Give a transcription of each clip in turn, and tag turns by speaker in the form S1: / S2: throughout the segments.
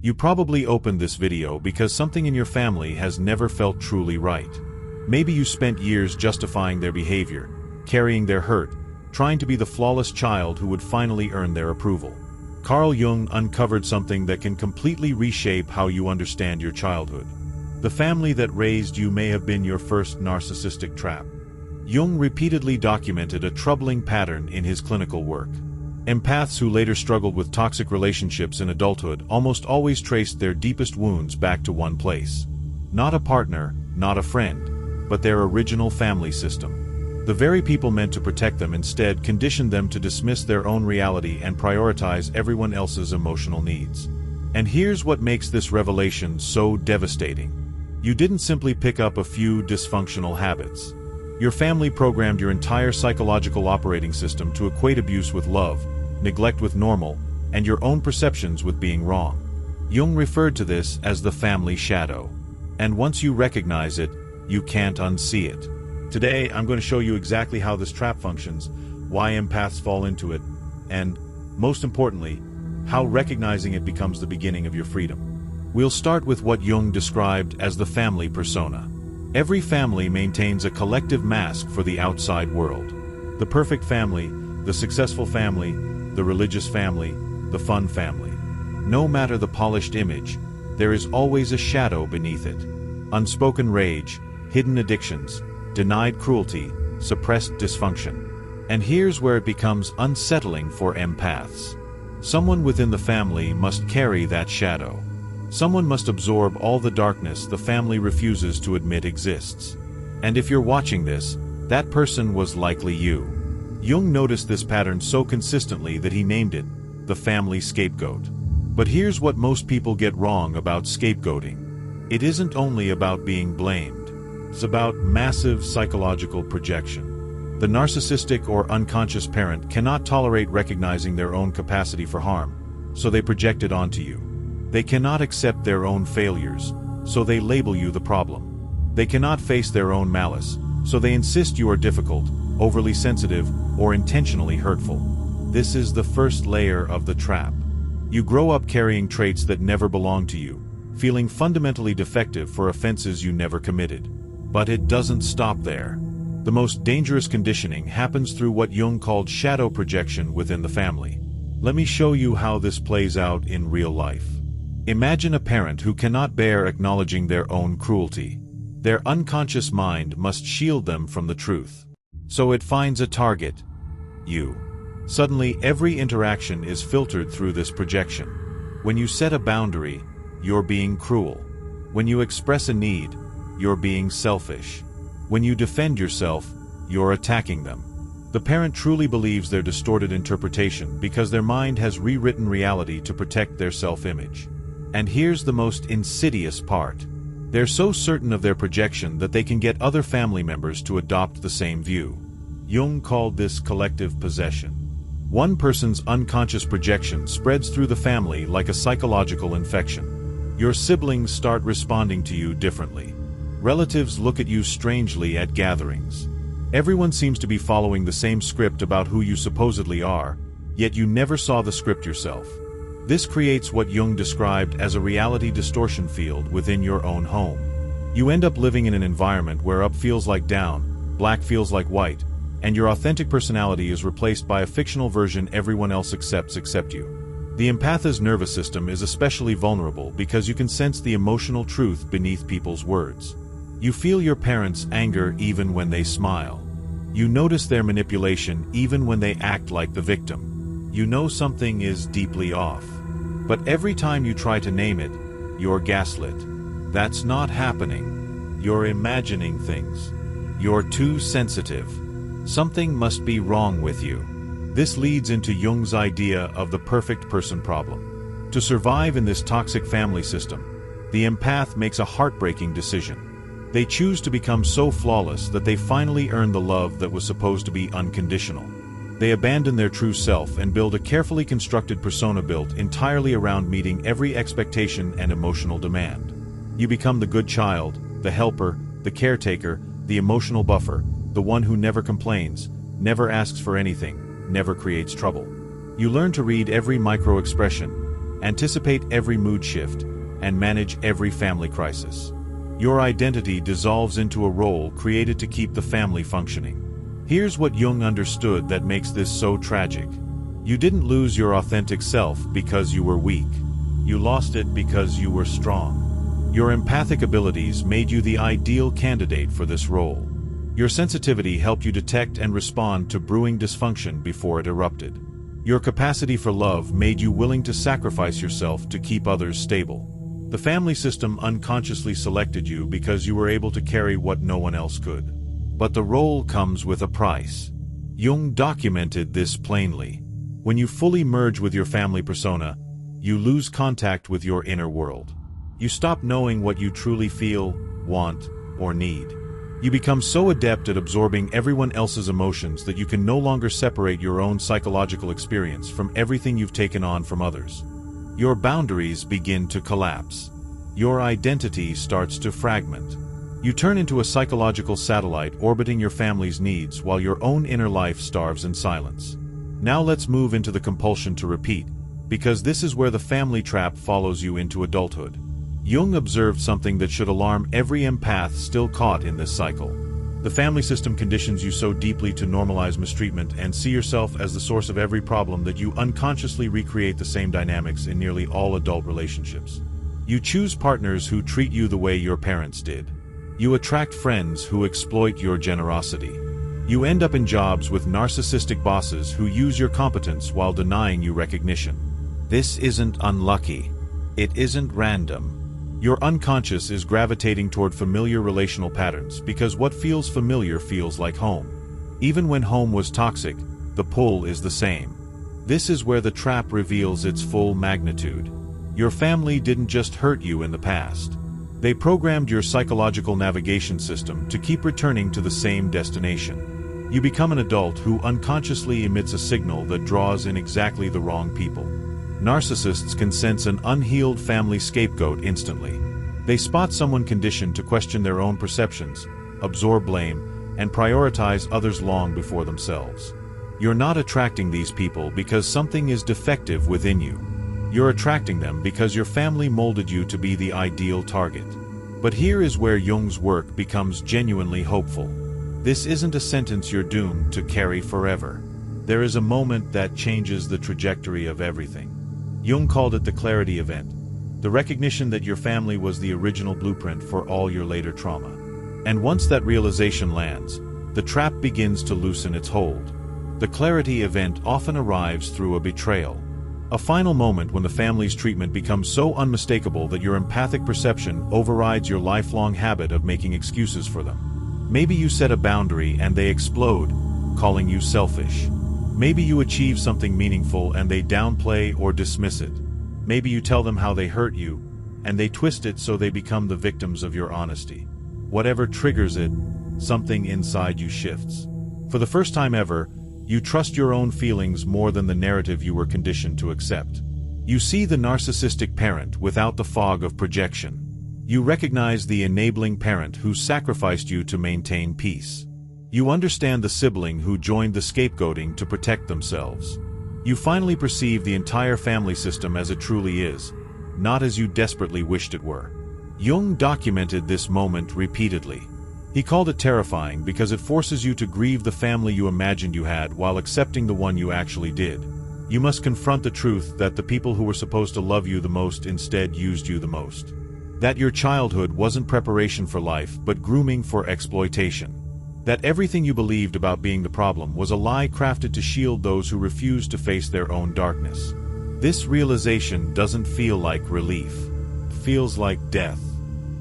S1: You probably opened this video because something in your family has never felt truly right. Maybe you spent years justifying their behavior, carrying their hurt, trying to be the flawless child who would finally earn their approval. Carl Jung uncovered something that can completely reshape how you understand your childhood. The family that raised you may have been your first narcissistic trap. Jung repeatedly documented a troubling pattern in his clinical work. Empaths who later struggled with toxic relationships in adulthood almost always traced their deepest wounds back to one place. Not a partner, not a friend, but their original family system. The very people meant to protect them instead conditioned them to dismiss their own reality and prioritize everyone else's emotional needs. And here's what makes this revelation so devastating. You didn't simply pick up a few dysfunctional habits. Your family programmed your entire psychological operating system to equate abuse with love, neglect with normal, and your own perceptions with being wrong. Jung referred to this as the family shadow. And once you recognize it, you can't unsee it. Today, I'm going to show you exactly how this trap functions, why empaths fall into it, and, most importantly, how recognizing it becomes the beginning of your freedom. We'll start with what Jung described as the family persona. Every family maintains a collective mask for the outside world. The perfect family, the successful family, the religious family, the fun family. No matter the polished image, there is always a shadow beneath it. Unspoken rage, hidden addictions, denied cruelty, suppressed dysfunction. And here's where it becomes unsettling for empaths. Someone within the family must carry that shadow. Someone must absorb all the darkness the family refuses to admit exists. And if you're watching this, that person was likely you. Jung noticed this pattern so consistently that he named it the family scapegoat. But here's what most people get wrong about scapegoating. It isn't only about being blamed. It's about massive psychological projection. The narcissistic or unconscious parent cannot tolerate recognizing their own capacity for harm, so they project it onto you. They cannot accept their own failures, so they label you the problem. They cannot face their own malice, so they insist you are difficult, overly sensitive, or intentionally hurtful. This is the first layer of the trap. You grow up carrying traits that never belong to you, feeling fundamentally defective for offenses you never committed. But it doesn't stop there. The most dangerous conditioning happens through what Jung called shadow projection within the family. Let me show you how this plays out in real life. Imagine a parent who cannot bear acknowledging their own cruelty. Their unconscious mind must shield them from the truth. So it finds a target: you. Suddenly, every interaction is filtered through this projection. When you set a boundary, you're being cruel. When you express a need, you're being selfish. When you defend yourself, you're attacking them. The parent truly believes their distorted interpretation because their mind has rewritten reality to protect their self-image. And here's the most insidious part. They're so certain of their projection that they can get other family members to adopt the same view. Jung called this collective possession. One person's unconscious projection spreads through the family like a psychological infection. Your siblings start responding to you differently. Relatives look at you strangely at gatherings. Everyone seems to be following the same script about who you supposedly are, yet you never saw the script yourself. This creates what Jung described as a reality distortion field within your own home. You end up living in an environment where up feels like down, black feels like white, and your authentic personality is replaced by a fictional version everyone else accepts except you. The empath's nervous system is especially vulnerable because you can sense the emotional truth beneath people's words. You feel your parents' anger even when they smile. You notice their manipulation even when they act like the victim. You know something is deeply off. But every time you try to name it, you're gaslit. That's not happening. You're imagining things. You're too sensitive. Something must be wrong with you. This leads into Jung's idea of the perfect person problem. To survive in this toxic family system, the empath makes a heartbreaking decision. They choose to become so flawless that they finally earn the love that was supposed to be unconditional. They abandon their true self and build a carefully constructed persona built entirely around meeting every expectation and emotional demand. You become the good child, the helper, the caretaker, the emotional buffer, the one who never complains, never asks for anything, never creates trouble. You learn to read every micro-expression, anticipate every mood shift, and manage every family crisis. Your identity dissolves into a role created to keep the family functioning. Here's what Jung understood that makes this so tragic. You didn't lose your authentic self because you were weak. You lost it because you were strong. Your empathic abilities made you the ideal candidate for this role. Your sensitivity helped you detect and respond to brewing dysfunction before it erupted. Your capacity for love made you willing to sacrifice yourself to keep others stable. The family system unconsciously selected you because you were able to carry what no one else could. But the role comes with a price. Jung documented this plainly. When you fully merge with your family persona, you lose contact with your inner world. You stop knowing what you truly feel, want, or need. You become so adept at absorbing everyone else's emotions that you can no longer separate your own psychological experience from everything you've taken on from others. Your boundaries begin to collapse. Your identity starts to fragment. You turn into a psychological satellite orbiting your family's needs while your own inner life starves in silence. Now let's move into the compulsion to repeat, because this is where the family trap follows you into adulthood. Jung observed something that should alarm every empath still caught in this cycle. The family system conditions you so deeply to normalize mistreatment and see yourself as the source of every problem that you unconsciously recreate the same dynamics in nearly all adult relationships. You choose partners who treat you the way your parents did. You attract friends who exploit your generosity. You end up in jobs with narcissistic bosses who use your competence while denying you recognition. This isn't unlucky. It isn't random. Your unconscious is gravitating toward familiar relational patterns because what feels familiar feels like home. Even when home was toxic, the pull is the same. This is where the trap reveals its full magnitude. Your family didn't just hurt you in the past. They programmed your psychological navigation system to keep returning to the same destination. You become an adult who unconsciously emits a signal that draws in exactly the wrong people. Narcissists can sense an unhealed family scapegoat instantly. They spot someone conditioned to question their own perceptions, absorb blame, and prioritize others long before themselves. You're not attracting these people because something is defective within you. You're attracting them because your family molded you to be the ideal target. But here is where Jung's work becomes genuinely hopeful. This isn't a sentence you're doomed to carry forever. There is a moment that changes the trajectory of everything. Jung called it the clarity event, the recognition that your family was the original blueprint for all your later trauma. And once that realization lands, the trap begins to loosen its hold. The clarity event often arrives through a betrayal. A final moment when the family's treatment becomes so unmistakable that your empathic perception overrides your lifelong habit of making excuses for them. Maybe you set a boundary and they explode, calling you selfish. Maybe you achieve something meaningful and they downplay or dismiss it. Maybe you tell them how they hurt you, and they twist it so they become the victims of your honesty. Whatever triggers it, something inside you shifts. For the first time ever, you trust your own feelings more than the narrative you were conditioned to accept. You see the narcissistic parent without the fog of projection. You recognize the enabling parent who sacrificed you to maintain peace. You understand the sibling who joined the scapegoating to protect themselves. You finally perceive the entire family system as it truly is, not as you desperately wished it were. Jung documented this moment repeatedly. He called it terrifying because it forces you to grieve the family you imagined you had while accepting the one you actually did. You must confront the truth that the people who were supposed to love you the most instead used you the most. That your childhood wasn't preparation for life but grooming for exploitation. That everything you believed about being the problem was a lie crafted to shield those who refused to face their own darkness. This realization doesn't feel like relief. It feels like death.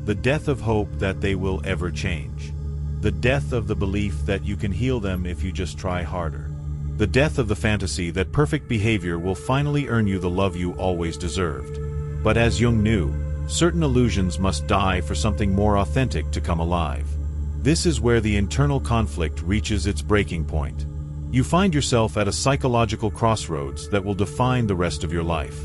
S1: The death of hope that they will ever change. The death of the belief that you can heal them if you just try harder. The death of the fantasy that perfect behavior will finally earn you the love you always deserved. But as Jung knew, certain illusions must die for something more authentic to come alive. This is where the internal conflict reaches its breaking point. You find yourself at a psychological crossroads that will define the rest of your life.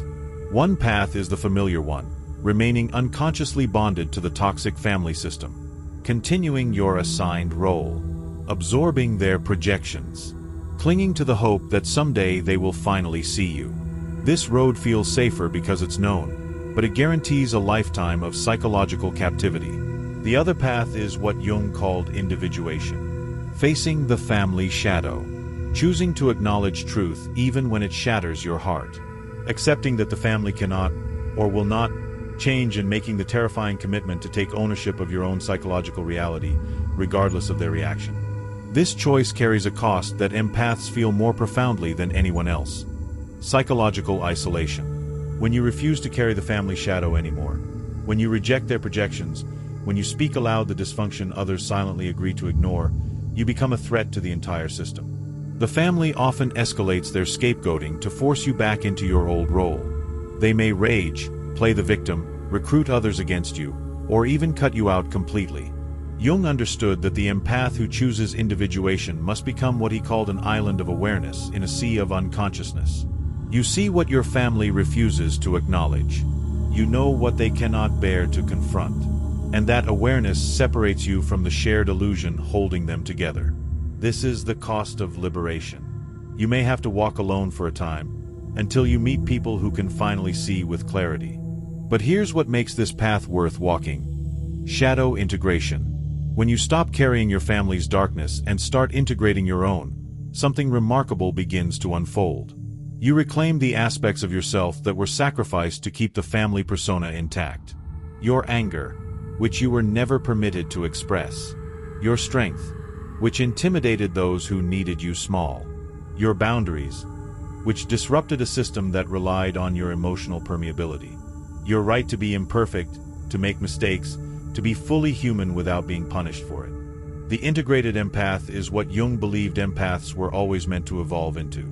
S1: One path is the familiar one, remaining unconsciously bonded to the toxic family system, continuing your assigned role, absorbing their projections, clinging to the hope that someday they will finally see you. This road feels safer because it's known, but it guarantees a lifetime of psychological captivity. The other path is what Jung called individuation. Facing the family shadow. Choosing to acknowledge truth even when it shatters your heart. Accepting that the family cannot, or will not, change, and making the terrifying commitment to take ownership of your own psychological reality, regardless of their reaction. This choice carries a cost that empaths feel more profoundly than anyone else. Psychological isolation. When you refuse to carry the family shadow anymore, when you reject their projections, when you speak aloud the dysfunction others silently agree to ignore, you become a threat to the entire system. The family often escalates their scapegoating to force you back into your old role. They may rage, play the victim, recruit others against you, or even cut you out completely. Jung understood that the empath who chooses individuation must become what he called an island of awareness in a sea of unconsciousness. You see what your family refuses to acknowledge. You know what they cannot bear to confront. And that awareness separates you from the shared illusion holding them together. This is the cost of liberation. You may have to walk alone for a time, until you meet people who can finally see with clarity. But here's what makes this path worth walking. Shadow integration. When you stop carrying your family's darkness and start integrating your own, something remarkable begins to unfold. You reclaim the aspects of yourself that were sacrificed to keep the family persona intact. Your anger, which you were never permitted to express. Your strength, which intimidated those who needed you small. Your boundaries, which disrupted a system that relied on your emotional permeability. Your right to be imperfect, to make mistakes, to be fully human without being punished for it. The integrated empath is what Jung believed empaths were always meant to evolve into.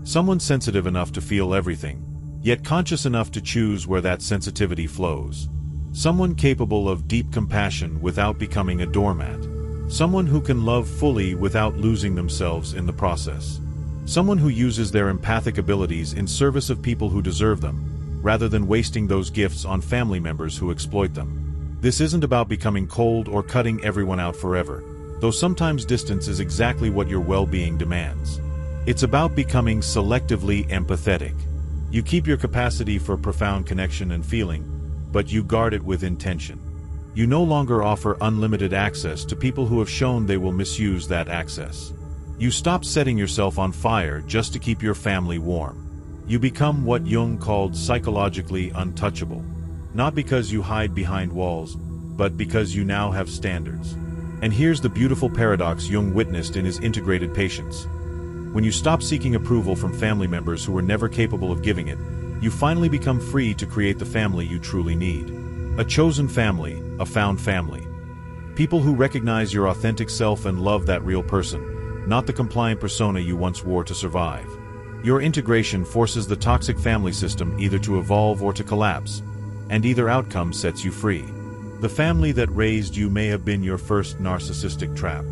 S1: Someone sensitive enough to feel everything, yet conscious enough to choose where that sensitivity flows. Someone capable of deep compassion without becoming a doormat. Someone who can love fully without losing themselves in the process. Someone who uses their empathic abilities in service of people who deserve them, rather than wasting those gifts on family members who exploit them. This isn't about becoming cold or cutting everyone out forever, though sometimes distance is exactly what your well-being demands. It's about becoming selectively empathetic. You keep your capacity for profound connection and feeling, but you guard it with intention. You no longer offer unlimited access to people who have shown they will misuse that access. You stop setting yourself on fire just to keep your family warm. You become what Jung called psychologically untouchable. Not because you hide behind walls, but because you now have standards. And here's the beautiful paradox Jung witnessed in his integrated patience. When you stop seeking approval from family members who were never capable of giving it, you finally become free to create the family you truly need. A chosen family, a found family. People who recognize your authentic self and love that real person, not the compliant persona you once wore to survive. Your integration forces the toxic family system either to evolve or to collapse, and either outcome sets you free. The family that raised you may have been your first narcissistic trap.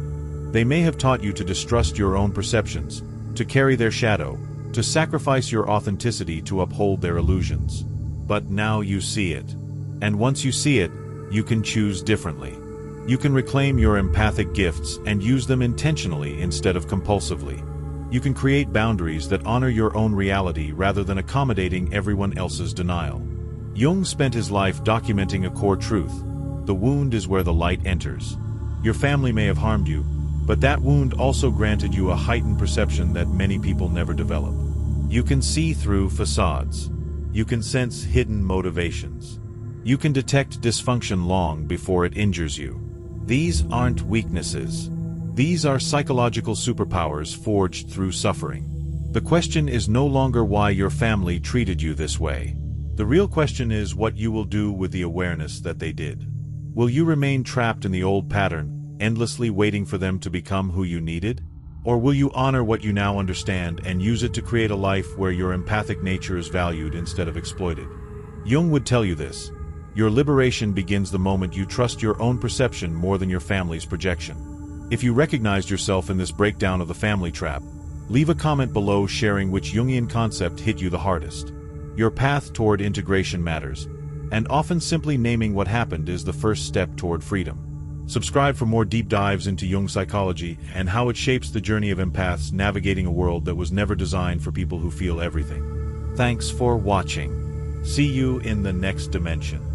S1: They may have taught you to distrust your own perceptions, to carry their shadow, to sacrifice your authenticity to uphold their illusions. But now you see it. And once you see it, you can choose differently. You can reclaim your empathic gifts and use them intentionally instead of compulsively. You can create boundaries that honor your own reality rather than accommodating everyone else's denial. Jung spent his life documenting a core truth. The wound is where the light enters. Your family may have harmed you, but that wound also granted you a heightened perception that many people never develop. You can see through facades. You can sense hidden motivations. You can detect dysfunction long before it injures you. These aren't weaknesses. These are psychological superpowers forged through suffering. The question is no longer why your family treated you this way. The real question is what you will do with the awareness that they did. Will you remain trapped in the old pattern, endlessly waiting for them to become who you needed? Or will you honor what you now understand and use it to create a life where your empathic nature is valued instead of exploited? Jung would tell you this. Your liberation begins the moment you trust your own perception more than your family's projection. If you recognized yourself in this breakdown of the family trap, leave a comment below sharing which Jungian concept hit you the hardest. Your path toward integration matters, and often simply naming what happened is the first step toward freedom. Subscribe for more deep dives into Jung psychology and how it shapes the journey of empaths navigating a world that was never designed for people who feel everything. Thanks for watching. See you in the next dimension.